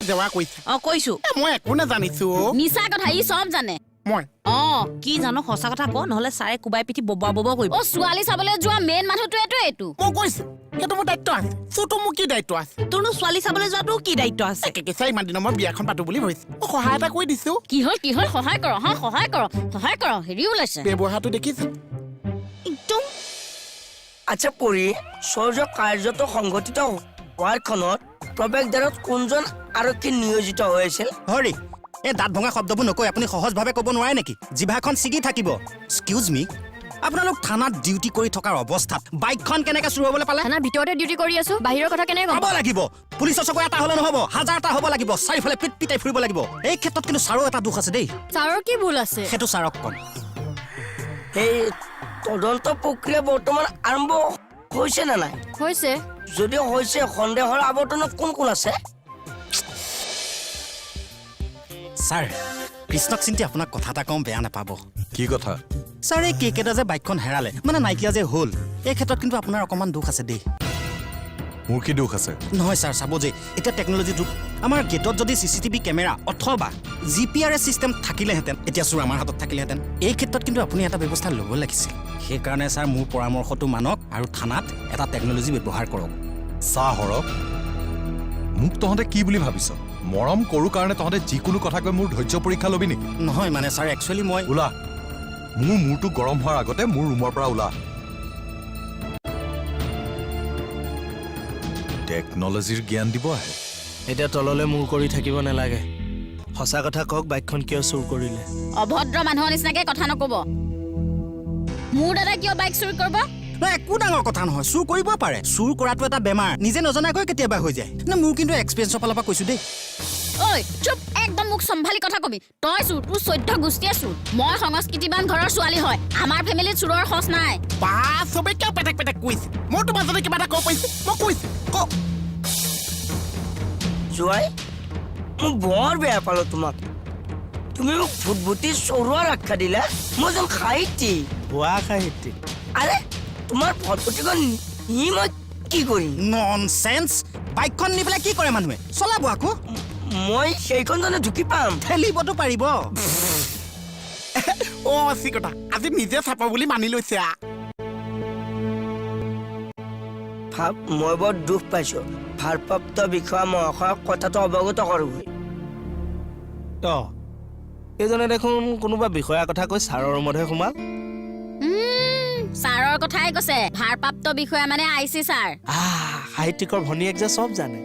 জেৱা কৈছে কৈছো মই একো নাজানিছো মিছা কথা ই চব জানে মই কি জানো সঁচা কথা ক নহলে ছাৰে কুবাই পিঠি ববা ববা কৰিব ছোৱালী চাবলৈ যোৱা মেইন মানুহটোৱেটো এইটো মই কৈছো সেইটো মোৰ দায়িত্ব আছে চুটো মোৰ কি দায়িত্ব আছে তোৰনো ছোৱালী চাবলৈ যোৱাটো কি দায়িত্ব আছে কেঁচা ইমান দিনৰ মই বিয়াখন পাতো বুলি ভাবিছো মই সহায় এটা কৰি দিছো কি হ'ল সহায় কৰ হেৰি ওলাইছে ব্যৱহাৰটো দেখিছো একদম আচ্ছা পৰি সৌৰ্য কাৰ্যত সংঘটিত হোৱাৰখনত প্ৰৱেশদ্বাৰত কোনজন আৰক্ষী নিয়োজিত হৈ আছিল হৰি এই দাঁত ভঙা শব্দবোৰ নকৈ আপুনি সহজভাৱে ক'ব নোৱাৰে নেকি জিভাখন ছিগি থাকিব এক্সকিউজ মি আপোনালোক থানাত ডিউটি কৰি থকাৰ অৱস্থাত বাইকখন কেনেকৈ চুৰ হ'বলৈ পালে থানাৰ ভিতৰতে ডিউটি কৰি আছো বাহিৰৰ কথা কেনেকৈ ক'ব লাগিব পুলিচৰ চকু এটা হ'লে নহ'ব হাজাৰটা হ'ব লাগিব চাৰিওফালে পিট পিটাই ফুৰিব লাগিব এই ক্ষেত্ৰত কিন্তু ছাৰৰ এটা দুখ আছে দেই ছাৰৰ কি ভুল আছে সেইটো ছাৰক কম সেই তদন্ত প্ৰক্ৰিয়া বৰ্তমান আৰম্ভ হৈছে নে নাই হৈছে যদি হৈছে সন্দেহৰ আৱৰ্তনত কোন কোন আছে ছাৰ কৃষ্ণক চিন্তি আপোনাক কথা এটা কম বেয়া নাপাব কি কথা ছাৰ এই কেইকেইটা যে বাইকখন হেৰালে মানে নাইকিয়া যে হ'ল এই ক্ষেত্ৰত কিন্তু আপোনাৰ অকণমান দুখ আছে দেই মোৰ কি দুখ আছে নহয় ছাৰ চাব যে এতিয়া টেকন'লজি যুগ আমাৰ গেটত যদি চিচিটিভি কেমেৰা অথবা জিপিআৰএছ চিষ্টেম থাকিলেহেঁতেন এতিয়া চোৰ আমাৰ হাতত থাকিলেহেঁতেন এই ক্ষেত্ৰত কিন্তু আপুনি এটা ব্যৱস্থা ল'ব লাগিছিল সেইকাৰণে ছাৰ মোৰ পৰামৰ্শটো মানক আৰু থানাত এটা টেকন'লজি ব্যৱহাৰ কৰক চাহ হৰক মোক তহঁতে কি বুলি ভাবিছ মৰম কৰোঁ কাৰণে তহঁতে যিকোনো কথা কৈ মোৰ ধৈৰ্য পৰীক্ষা ল'বি নেকি নহয় মানে ছাৰ একচুৱেলি মই ওলা মোৰ মূৰটো গৰম হোৱাৰ আগতে মোৰ ৰুমৰ পৰা ওলা টেকন'লজিৰ জ্ঞান দিব আহে এতিয়া তললৈ মূৰ কৰি থাকিব নালাগে সঁচা কথা কওক বাইকখন কিয় চুৰ কৰিলে অভদ্ৰ মানুহৰ নিচিনাকে কথা নকব মোৰ দাদা কিয় বাইক চুৰ কৰিব একো ডাঙৰ কথা নহয় চুৰ কৰিব পাৰে চুৰ কৰাটো এটা বেমাৰ নিজে নজনাকৈ কেতিয়াবা হৈ যায় না মোৰ কিন্তু এক্সপিৰিয়েঞ্চৰ ফালৰ পৰা কৈছোঁ দেই ঐ চুপ একদম মোক চম্ভালি কথা কবি তই চুৰ তোৰ 14 গোষ্ঠীয়ে চুৰ মই সংস্কৃতিবান ঘৰৰ ছোৱালী হয় আমাৰ ফেমিলিত চুৰৰ খচ নাই বা চবে কিয় পেটেক পেটেক কৈছে মই তোমাৰ যদি কিবা এটা ক'ব পাৰিছো মই কৈছো ক জোৱাই মই বৰ বেয়া পালো তোমাক তুমি মোক ফুটবুটি চৰুৱাৰ আখ্যা দিলা মই যেন সাহিত্যিক ভুৱা সাহিত্যিক আৰে তোমাৰ ফুটবুটিখন নি মই কি কৰিম ননচেন্স বাইকখন নি পেলাই কি কৰে মানুহে চলাব আকৌ মই সেইখন জানো ঢুকি পাম ঠেলিবতো পাৰিব চিকতা আজি নিজে চাপ বুলি মানি লৈছে ভাব মই বৰ দুখ পাইছো ভাৰপ্ৰাপ্ত বিষয়া মহাশয়ক কথাটো অৱগত কৰোঁ এইজনে দেখোন কোনোবা বিষয়াৰ কথা কৈ ছাৰৰ ৰুমতহে সোমাল ছাৰৰ কথাই কৈছে ভাৰপ্ৰাপ্ত বিষয়া মানে আইচি ছাৰ সাহিত্যিকৰ ভনীয়েক যে চব জানে